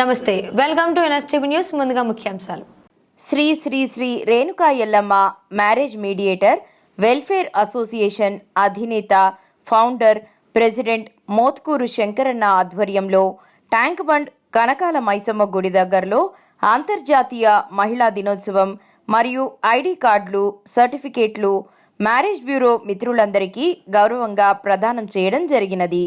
నమస్తే, welcome to NSTV news. ముందుగా ముఖ్యాంశాలు. Sri Sri Sri Renuka Yellamma marriage mediator welfare association అధినేత, ఫౌండర్, ప్రెసిడెంట్ మోత్కూరు శంకరన్న ఆధ్వర్యంలో ట్యాంక్ బండ్ కనకాల మైసమ్మ గుడి దగ్గరలో అంతర్జాతీయ మహిళా దినోత్సవం మరియు ఐడి కార్డులు, సర్టిఫికేట్లు మ్యారేజ్ బ్యూరో మిత్రులందరికీ గౌరవంగా ప్రదానం చేయడం జరిగినది.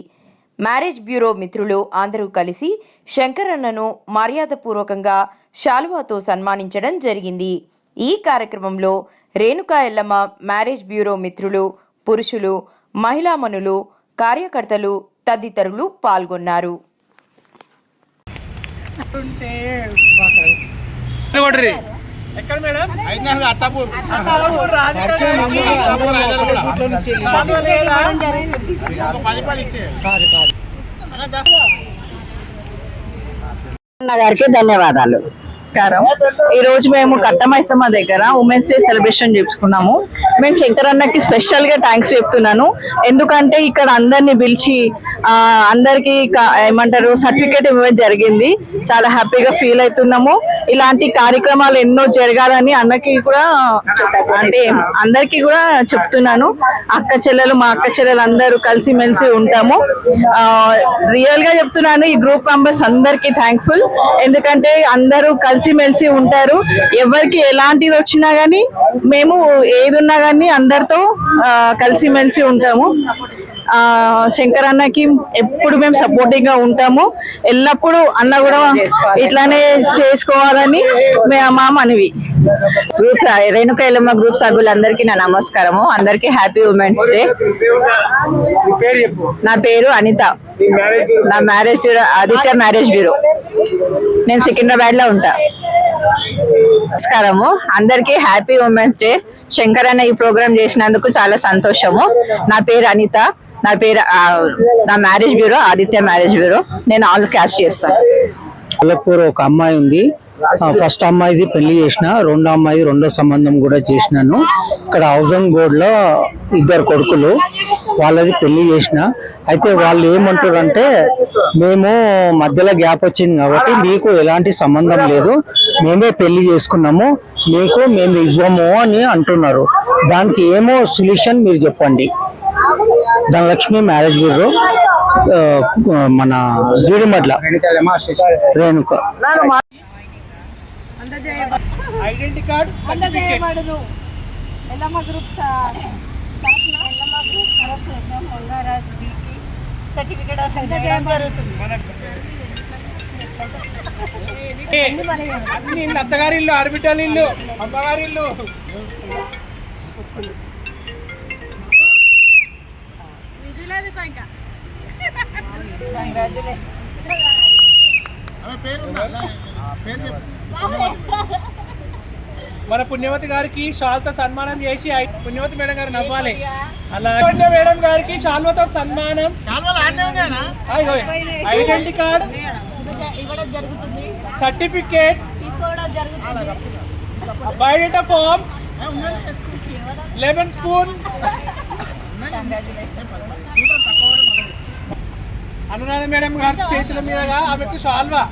మ్యారేజ్ బ్యూరో మిత్రులు అందరూ కలిసి శంకరన్నను మర్యాదపూర్వకంగా శాలువాతో సన్మానించడం జరిగింది. ఈ కార్యక్రమంలో రేణుకా ఎల్లమ్మ మ్యారేజ్ బ్యూరో మిత్రులు, పురుషులు, మహిళామణులు, కార్యకర్తలు తదితరులు పాల్గొన్నారు. ఎక్కడ మేడం? అత్తాపూర్ గారికి ధన్యవాదాలు. ఈ రోజు మేము కట్టమైసమ్మ దగ్గర ఉమెన్స్ డే సెలబ్రేషన్ చేసుకున్నాము. మేము శంకరన్నకి స్పెషల్ గా థ్యాంక్స్ చెప్తున్నాను. ఎందుకంటే ఇక్కడ అందరినీ పిలిచి అందరికి ఏమంటారు సర్టిఫికేట్ ఇవ్వడం జరిగింది. చాలా హ్యాపీగా ఫీల్ అవుతున్నాము. ఇలాంటి కార్యక్రమాలు ఎన్నో జరగాలని అన్నకి కూడా అంటే అందరికీ కూడా చెప్తున్నాను. మా అక్క చెల్లెలు అందరూ కలిసి మెలిసి ఉంటాము. రియల్ గా చెప్తున్నాను, ఈ గ్రూప్ మెంబర్స్ అందరికి థ్యాంక్ఫుల్. ఎందుకంటే అందరూ కలిసిమెలిసి ఉంటారు. ఎవరికి ఎలాంటిది వచ్చినా గానీ, మేము ఏది ఉన్నా గానీ అందరితో కలిసిమెలిసి ఉంటాము. శంకరన్నకి ఎప్పుడు మేము సపోర్టింగ్ గా ఉంటాము. ఎల్లప్పుడూ అన్న కూడా ఇట్లానే చేసుకోవాలని మా మనవి. గ్రూప్ రేణుకా ఎల్లమ్మ గ్రూప్ సభ్యులందరికీ నా నమస్కారము. అందరికీ హ్యాపీ ఉమెన్స్ డే. నా పేరు అనిత. నా marriage bureau Aditya marriage bureau. నేను సికింద్రాబాద్ లో ఉంటా. నమస్కారము. అందరికీ హ్యాపీ ఉమెన్స్ డే. శంకరన్న ఈ ప్రోగ్రామ్ చేసినందుకు చాలా సంతోషము. నా పేరు అనిత. నా marriage bureau Aditya marriage bureau. నేను ఆల్ క్యాస్ట్ చేస్తాను. అల్లపూర్ ఒక అమ్మాయి ఉంది. ఫస్ట్ అమ్మాయిది పెళ్లి చేసిన, రెండో అమ్మాయి రెండో సంబంధం కూడా చేసినాను. ఇక్కడ హౌసింగ్ బోర్డ్ లో 2 కొడుకులు, వాళ్ళది పెళ్లి చేసిన. అయితే వాళ్ళు ఏమంటారంటే, మేము మధ్యలో గ్యాప్ వచ్చింది కాబట్టి మీకు ఎలాంటి సంబంధం లేదు, మేమే పెళ్లి చేసుకున్నాము, మీకు మేము ఇవ్వము అని అంటున్నారు. దానికి ఏమో సొల్యూషన్ మీరు చెప్పండి. ధనలక్ష్మి మ్యారేజ్ బ్యూరో, మన జీడిమడ్ల రేణుక. ఐడెంటిటీ కార్డ్, అందజేయబడును. ఎల్లమ్మ గ్రూప్ సర్టిఫికేట్ జరుగుతుంది. అన్ని అత్తగారి ఇల్లు, ఆడబిడ్డల ఇల్లు, అమ్మగారి ఇల్లు. మన పుణ్యవతి గారికి షాల్తో సన్మానం చేసి, పుణ్యవతి మేడం గారు నవ్వాలి. అలా మేడం గారికి షాల్వతో సన్మానం. Identity card, certificate, biodata form, lemon spoon, Anuradha madam గారి చేతుల మీదుగా ఆమెకు షాల్వా,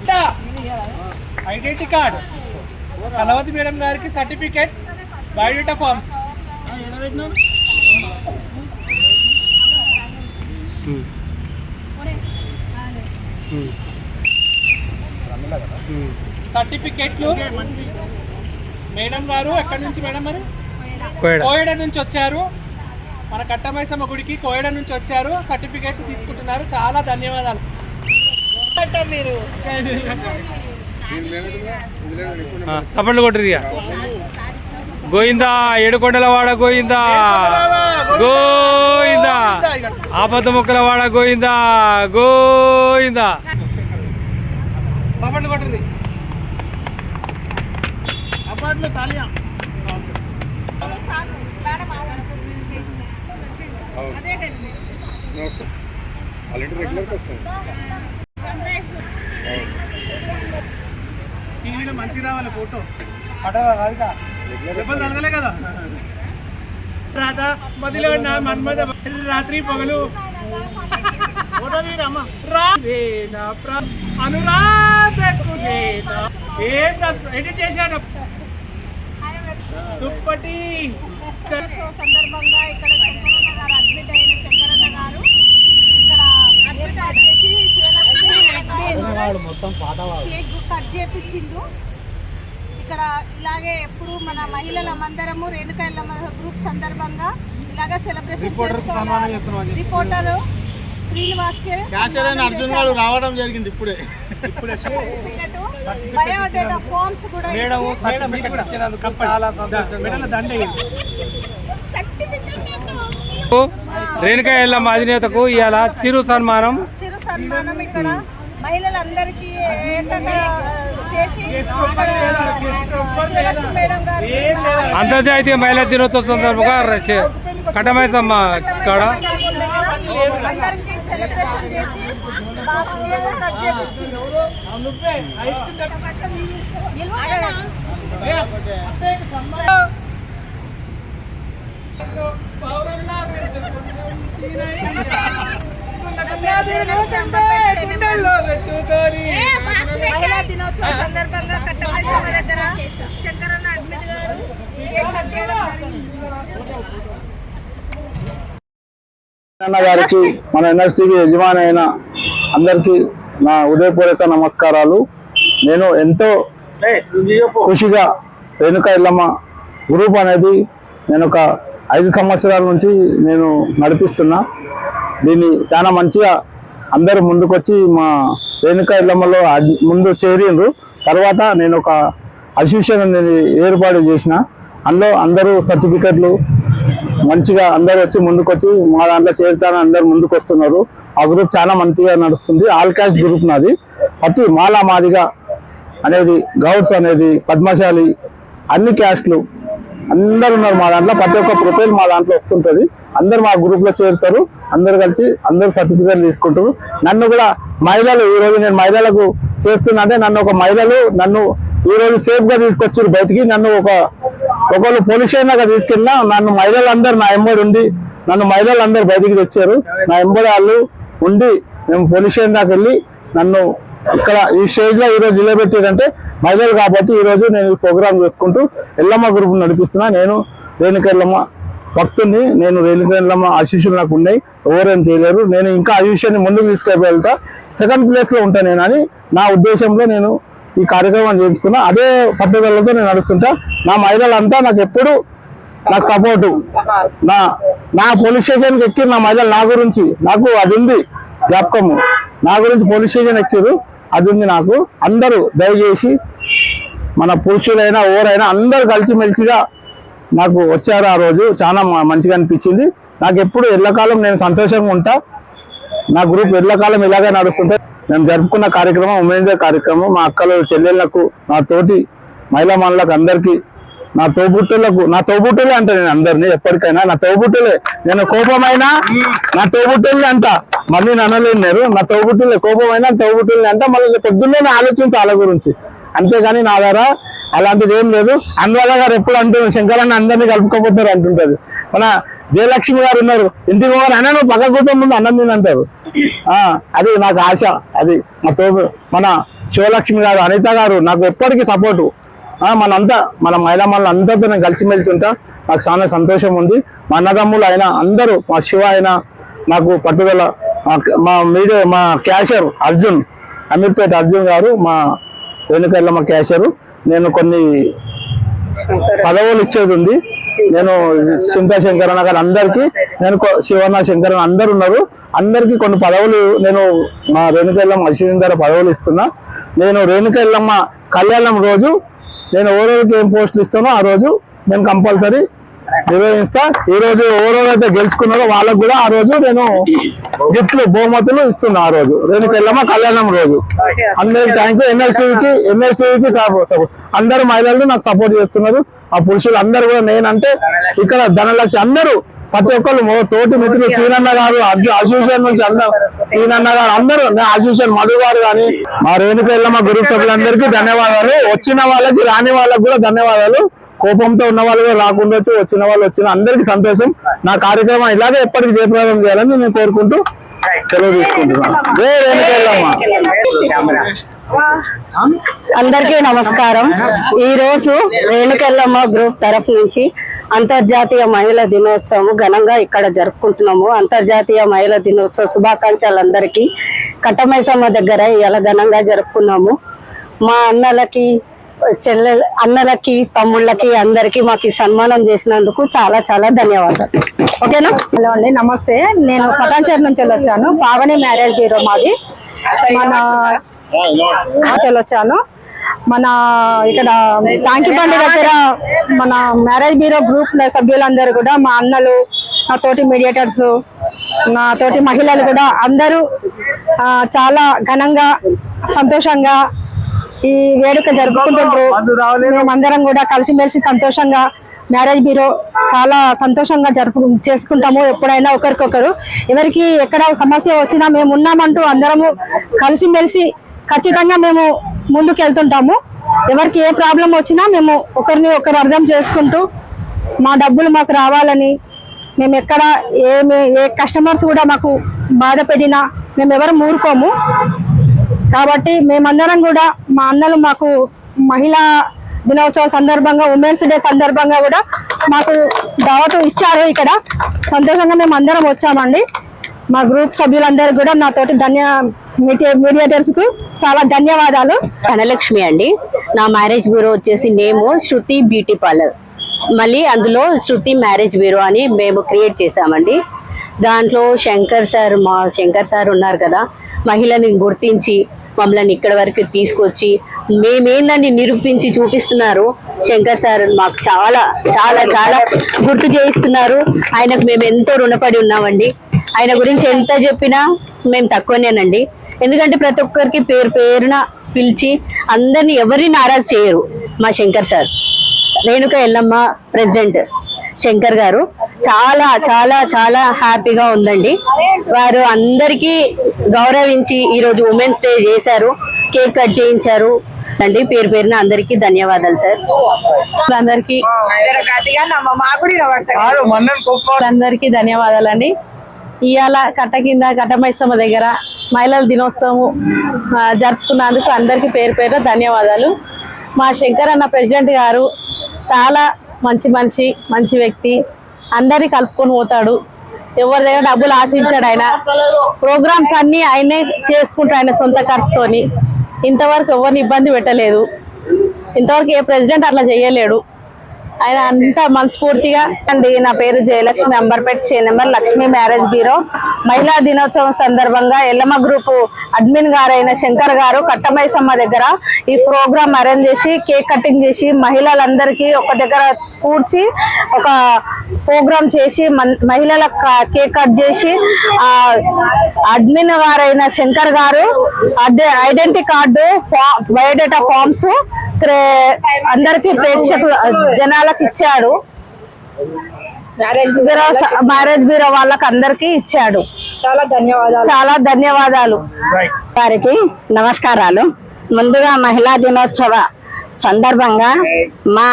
ఐడెంటిటీ కార్డ్, కలవతి మేడం గారికి సర్టిఫికేట్, బయోడేటా ఫామ్స్. సర్టిఫికెట్లు. మేడం గారు ఎక్కడి నుంచి మేడం? మరి కోయడ నుంచి వచ్చారు. మన కట్టమైసమ్మ గుడికి కోయడ నుంచి వచ్చారు. సర్టిఫికెట్ తీసుకుంటున్నారు. చాలా ధన్యవాదాలు. మీరు సపట్లు కొట్టరిగా. గోయిందా ఏడుకొండలవాడ గోయిందా, గోయిందా ఆపద మొక్కలవాడ గోయిందా, గోయిందా. సపట్లు కొట్టరి. అపార్ట్లో తాలియా. టీవీలో మంచి రావాలి ఫోటో. దెబ్బలు తగలే కదా. రాధా మదిలో ఉన్న మన్మథ రాత్రి పగలు ఎడిట్ చేశాను దుప్పటి సందర్భంగా ఇక్కడ శంకరన్న గారు అడ్మిట్ అయిన శంకరన్న గారు ఇక్కడ అడ్మిట్ చేసి కేక్ కట్ చేపించిండు. ఇక్కడ ఇలాగే ఎప్పుడు మన మహిళలమందరము రేణుకా ఎల్లమ్మ గ్రూప్ సందర్భంగా ఇలాగే సెలబ్రేషన్ చేసుకోవాలి. రిపోర్టర్ శ్రీనివాస్ అర్జున్ గారు రావడం జరిగింది ఇప్పుడే. బయోడేటా ఫార్మ్స్ కూడా రేణుకా ఎల్లమ్మ అధినేతకు ఇవాళ చిరు సన్మానం ఇక్కడ మహిళలందరికీ ఏకంగా చేసి ఇక్కడ శివలక్ష్మి మేడం గారు అంతర్జాతీయ మహిళా దినోత్సవం సందర్భంగా కట్టమైసమ్మ కాడ అందరికీ సెలబ్రేషన్ చేసి కట్ చేపించింది. మహిళా దినోత్సవం సందర్భంగా కట్టమైసమ్మ దగ్గర శంకరన్న అడ్మిట్ గారు కేక్ కట్ చేయడం అన్న గారికి మన ఎన్ఎస్టీవీ యజమాని అయిన అందరికీ నా ఉదయపూర్వక నమస్కారాలు. నేను ఎంతో ఖుషిగా రేణుకా ఎల్లమ్మ గ్రూప్ అనేది నేను ఒక 5 సంవత్సరాల నుంచి నేను నడిపిస్తున్నా. దీన్ని చాలా మంచిగా అందరూ ముందుకొచ్చి మా రేణుకా ఎల్లమ్మలో ముందు చేరిండ్రు. తర్వాత నేను ఒక అసోసియేషన్ అనేది ఏర్పాటు చేసిన. అందులో అందరూ సర్టిఫికెట్లు మంచిగా అందరూ వచ్చి ముందుకొచ్చి మా దాంట్లో చేరుతానని అందరు ముందుకు వస్తున్నారు. ఆ గ్రూప్ చాలా మంచిగా నడుస్తుంది. ఆల్ క్యాస్ట్ గ్రూప్ నాది. ప్రతి మాలా మాదిగా అనేది గౌడ్స్ అనేది పద్మశాలి అన్ని క్యాస్ట్లు అందరు ఉన్నారు మా దాంట్లో. ప్రతి ఒక్క ప్రొఫైల్ మా దాంట్లో వస్తుంటుంది. అందరు మా గ్రూప్లో చేరుతారు. అందరు కలిసి అందరు సర్టిఫికేట్ తీసుకుంటారు. నన్ను కూడా మహిళలు ఈరోజు నేను మహిళలకు చేస్తున్నా అంటే నన్ను ఒక మహిళలు నన్ను ఈరోజు సేఫ్గా తీసుకొచ్చారు బయటికి. నన్ను ఒకళ్ళు పోలీస్ స్టేషన్గా తీసుకెళ్ళినా నన్ను మహిళలందరూ నా ఎంబడి ఉండి నన్ను మహిళలందరూ బయటికి తెచ్చారు. నా ఎంబడి వాళ్ళు ఉండి మేము పోలీస్ స్టేషన్ దాకా వెళ్ళి నన్ను ఇక్కడ ఈ స్టేజ్లో ఈరోజు నిలబెట్టారంటే మహిళలు కాబట్టి ఈరోజు నేను ఈ ప్రోగ్రామ్ చేసుకుంటూ ఎల్లమ్మ గ్రూప్ నడిపిస్తున్నా. నేను రేణుకా ఎల్లమ్మ భక్తుని. నేను రేణుకా ఎల్లమ్మ ఆశీస్సులు నాకు ఉన్నాయి. ఎవరేం చేయలేరు. నేను ఇంకా ఆశీస్సుని ముందుకు తీసుకెళ్తా. సెకండ్ ప్లేస్లో ఉంటాను నేను అని నా ఉద్దేశంలో నేను ఈ కార్యక్రమం చేయించుకున్నా. అదే పట్టుదలతో నేను నడుస్తుంటా. నా మహిళలంతా నాకు ఎప్పుడు నాకు సపోర్టు. నా పోలీస్ స్టేషన్కి ఎక్కి నా మహిళలు నా గురించి నాకు అది ఉంది జ్ఞాపకము. నా గురించి పోలీస్ స్టేషన్ ఎక్కారు అది ఉంది నాకు. అందరూ దయచేసి మన పురుషులైనా ఎవరైనా అందరూ కలిసిమెలిసిగా నాకు వచ్చారు. ఆ రోజు చాలా మంచిగా అనిపించింది నాకు. ఎప్పుడు ఎల్లకాలం నేను సంతోషంగా ఉంటా. నా గ్రూప్ ఎల్లకాలం ఇలాగే నడుస్తుంటే మేము జరుపుకున్న కార్యక్రమం ఉమెన్స్ డే కార్యక్రమం. మా అక్కలు చెల్లెళ్ళకు నా తోటి మహిళా మనులకు అందరికీ నా తోబుట్టులే అంటే నేను అందరినీ ఎప్పటికైనా నా తోబుట్టులే. నేను కోపమైనా నా తోబుట్టులే అంట. మళ్ళీ నన్నలేరు. నా తోబుట్టులే కోపమైనా తోబుట్టులే అంట. మళ్ళీ పొద్దున్నే ఆలోచించి వాళ్ళ గురించి. అంతేగాని నా ద్వారా అలాంటిది ఏం లేదు. అనురాధ గారు ఎప్పుడు అంటున్నారు శంకరన్న అందరినీ కలుపుకోపోతారు అంటుంటది. మన జయలక్ష్మి గారు ఉన్నారు. ఇంటికి పోగారు అన్న నువ్వు పక్క కూర్చొని ముందు అన్నం తినంటారు. అది నాకు ఆశ. అది మన శివలక్ష్మి గారు అనిత గారు నాకు ఎప్పటికీ సపోర్టు. మనంతా మన మహిళా మనులు అందరితో నేను కలిసిమెలిసి ఉంటా. నాకు చాలా సంతోషం ఉంది. మా అన్నదమ్ములు అయినా అందరూ మా శివ అయినా నాకు పట్టుదల. మా క్యాషియర్ అర్జున్ అమీర్పేట అర్జున్ గారు మా రేణుకా ఎల్లమ్మ క్యాషియరు. నేను కొన్ని పదవులు ఇచ్చేది ఉంది. నేను చింతా శంకరన్న గారు అందరికీ నేను శివన్న శంకరన్న అందరు ఉన్నారు. అందరికీ కొన్ని పదవులు నేను మా రేణుకా ఎల్లమ్మ అశ్విని ద్వారా పదవులు ఇస్తున్నా. నేను రేణుకా ఎల్లమ్మ కళ్యాణం రోజు నేను ఎవరెవరికి ఏం పోస్టులు ఇస్తానో ఆ రోజు నేను కంపల్సరీ నిర్వహిస్తా. ఈ రోజు ఎవరెవరైతే గెలుచుకున్నారో వాళ్ళకు కూడా ఆ రోజు నేను గిఫ్ట్లు బహుమతులు ఇస్తున్నా. ఆ రోజు రేణుకా ఎల్లమ్మ కళ్యాణం రోజు. అందరికి థ్యాంక్ యూ. ఎన్ఎస్టీవీకి అందరు మహిళలు నాకు సపోర్ట్ చేస్తున్నారు. ఆ పురుషులు అందరూ కూడా నేనంటే ఇక్కడ ధనలక్ష్మి అందరూ ప్రతి ఒక్కరు తోటి మిత్రులు సీనన్న గారు అసోసియేషన్ నుంచి అందరూ సీనన్న గారు అందరూ అసోసియేషన్ మధు గారు కానీ మా రేణుకా ఎల్లమ్మ గ్రూప్ సభ్యులందరికీ ధన్యవాదాలు. వచ్చిన వాళ్ళకి రాని వాళ్ళకి కూడా ధన్యవాదాలు. కోపంతో ఉన్న వాళ్ళు కూడా రాకుండా వచ్చిన వాళ్ళు అందరికీ సంతోషం. నా కార్యక్రమం ఇలాగే ఎప్పటికీ జయప్రదం చేయాలని నేను కోరుకుంటూ సెలవు తీసుకుంటున్నాను. జై రేణుకా ఎల్లమ్మ. అందరికీ నమస్కారం. ఈ రోజు రేణుకెల్లమ్మ గ్రూప్ తరఫు నుంచి అంతర్జాతీయ మహిళా దినోత్సవం ఘనంగా ఇక్కడ జరుపుకుంటున్నాము. అంతర్జాతీయ మహిళా దినోత్సవ శుభాకాంక్షలు అందరికీ. కట్టమైసమ్మ దగ్గర ఇలా ఘనంగా జరుపుకున్నాము. మా అన్నలకి తమ్ముళ్ళకి అందరికీ మాకు సన్మానం చేసినందుకు చాలా చాలా ధన్యవాదాలు. ఓకేనా? హలో అండి, నమస్తే. నేను పటాన్చేరు నుంచి వచ్చాను. పావని మ్యారేజ్ బ్యూరో మాది. వచ్చాను మన ఇక్కడ టాంకిబండి దగ్గర మన మ్యారేజ్ బ్యూరో గ్రూప్ సభ్యులందరూ కూడా, మా అన్నలు, నా తోటి మీడియేటర్స్, నా తోటి మహిళలు కూడా అందరూ చాలా ఘనంగా సంతోషంగా ఈ వేడుక జరుపుకుంటుండ్రు. మేమందరం కూడా కలిసిమెలిసి సంతోషంగా మ్యారేజ్ బ్యూరో చాలా సంతోషంగా చేసుకుంటాము. ఎప్పుడైనా ఒకరికొకరు ఎవరికి ఎక్కడ సమస్య వచ్చినా మేము ఉన్నామంటూ అందరము కలిసిమెలిసి ఖచ్చితంగా మేము ముందుకు వెళ్తుంటాము. ఎవరికి ఏ ప్రాబ్లం వచ్చినా మేము ఒకరిని ఒకరు అర్థం చేసుకుంటూ మా డబ్బులు మాకు రావాలని, మేము ఎక్కడ ఏ కస్టమర్స్ కూడా మాకు బాధ పెట్టినా మేము ఎవరు ఊరుకోము. కాబట్టి మేమందరం కూడా మా అన్నలు మాకు మహిళా దినోత్సవ సందర్భంగా, ఉమెన్స్ డే సందర్భంగా కూడా మాకు దావతు ఇచ్చారు. ఇక్కడ సంతోషంగా మేము అందరం వచ్చామండి. మా గ్రూప్ సభ్యులందరూ కూడా నాతోటి మీడియేటర్స్ కు చాలా ధన్యవాదాలు. ధనలక్ష్మి అండి. నా మ్యారేజ్ బ్యూరో వచ్చేసి నేము శృతి బ్యూటీ పార్లర్. మళ్ళీ అందులో శృతి మ్యారేజ్ బ్యూరో అని మేము క్రియేట్ చేశామండి. దాంట్లో శంకర్ సార్ ఉన్నారు కదా, మహిళని గుర్తించి మమ్మల్ని ఇక్కడ వరకు తీసుకొచ్చి మేమేందని నిరూపించి చూపిస్తున్నారు. శంకర్ సార్ మాకు చాలా చాలా చాలా గుర్తు చేయిస్తున్నారు. ఆయనకు మేము ఎంతో రుణపడి ఉన్నామండి. ఆయన గురించి ఎంత చెప్పినా మేము తక్కువనేనండి. ఎందుకంటే ప్రతి ఒక్కరికి పేరు పేరున పిలిచి అందరినీ ఎవరిని నారాజు చేయరు. మా శంకర్ సార్, రేణుకా ఎల్లమ్మ ప్రెసిడెంట్ శంకర్ గారు చాలా చాలా చాలా హ్యాపీగా ఉందండి. వారు అందరికీ గౌరవించి ఈరోజు ఉమెన్స్ డే చేశారు, కేక్ కట్ చేయించారు అండి. పేరు పేరున అందరికీ ధన్యవాదాలు సార్. అందరికీ ధన్యవాదాలండి. ఇవాళ కట్టమైసమ్మ దగ్గర మహిళల దినోత్సవం జరుపుకున్నందుకు అందరికీ పేరు పేరున ధన్యవాదాలు. మా శంకర్ అన్న ప్రెసిడెంట్ గారు చాలా మంచి వ్యక్తి. అందరినీ కలుపుకొని పోతాడు. ఎవరి దగ్గర డబ్బులు ఆశించాడు. ఆయన ప్రోగ్రామ్స్ అన్ని ఆయనే చేసుకుంటాడు, ఆయన సొంత ఖర్చుతోని. ఇంతవరకు ఎవరిని ఇబ్బంది పెట్టలేదు. ఇంతవరకు ఏ ప్రెసిడెంట్ అట్లా చేయలేడు. ఆయన అంతా మనస్ఫూర్తిగా అండి. నా పేరు Jayalakshmi, Amberpet number Lakshmi marriage bureau. మహిళా దినోత్సవం సందర్భంగా ఎల్లమ్మ గ్రూప్ అడ్మిన్ గారైన శంకర్ గారు కట్టమైసమ్మ దగ్గర ఈ ప్రోగ్రామ్ అరేంజ్ చేసి కేక్ కటింగ్ చేసి మహిళలందరికీ ఒక దగ్గర కూర్చి ఒక ప్రోగ్రామ్ చేసి మహిళల కేక్ కట్ చేసి అడ్మిన్ గారైన శంకర్ గారు ఐడెంటిటీ కార్డు, బయోడేటా ఫామ్స్ అందరికి జనాలకు ఇచ్చాడు. మ్యారేజ్ బ్యూరో వాళ్ళకి అందరికి ఇచ్చాడు. చాలా ధన్యవాదాలు. వారికి నమస్కారాలు. ముందుగా మహిళా దినోత్సవ సందర్భంగా మా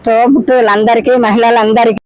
తోబుట్టులందరికీ, మహిళలందరికీ